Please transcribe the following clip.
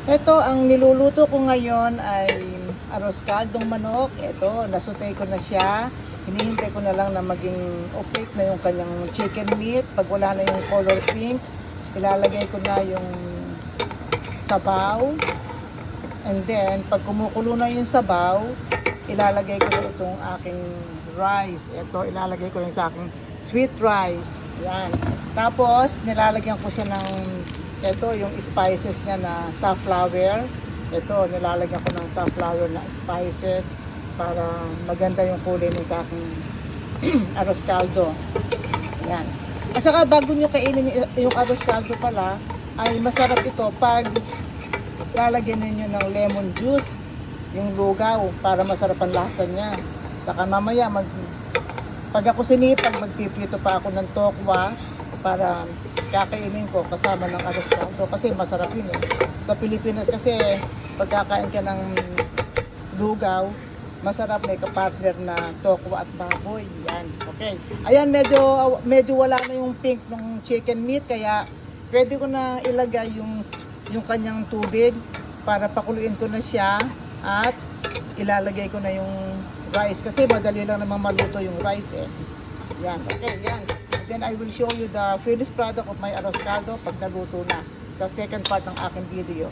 Ito, ang niluluto ko ngayon ay arroz caldong manok. Ito, nasutay ko na siya. Hinihintay ko na lang na maging opaque na yung kanyang chicken meat. Pag wala na yung color pink, ilalagay ko na yung sabaw. And then, pag kumukulo na yung sabaw, ilalagay ko na itong aking rice. Ito, ilalagay ko na sa aking sweet rice. Yan. Tapos, nilalagyan ko siya ng ito, yung spices niya na safflower. Ito, nilalagyan ko ng safflower na spices para maganda yung kulay mo sa aking arroz caldo. Yan. At saka bago nyo kainin yung arroz caldo pala, ay masarap ito pag lalagyan ninyo ng lemon juice, yung lugaw, para masarap ang lasa niya. Saka mamaya, pag ako sinipag, magpiprito pa ako ng tokwa para kakainin ko kasama ng arroz caldo kasi masarap yun eh. Sa Pilipinas kasi pagkakain ka ng lugaw, masarap, may kapartner na tokwa at baboy. Yan, okay. Ayan, medyo wala na yung pink ng chicken meat kaya pwede ko na ilagay yung kanyang tubig para pakuluin ko na siya at ilalagay ko na yung rice kasi madali lang namang maluto yung rice eh. Yan, okay, yan. Then I will show you the finished product of my arroz caldo pag naluto na. Sa second part ng aking video.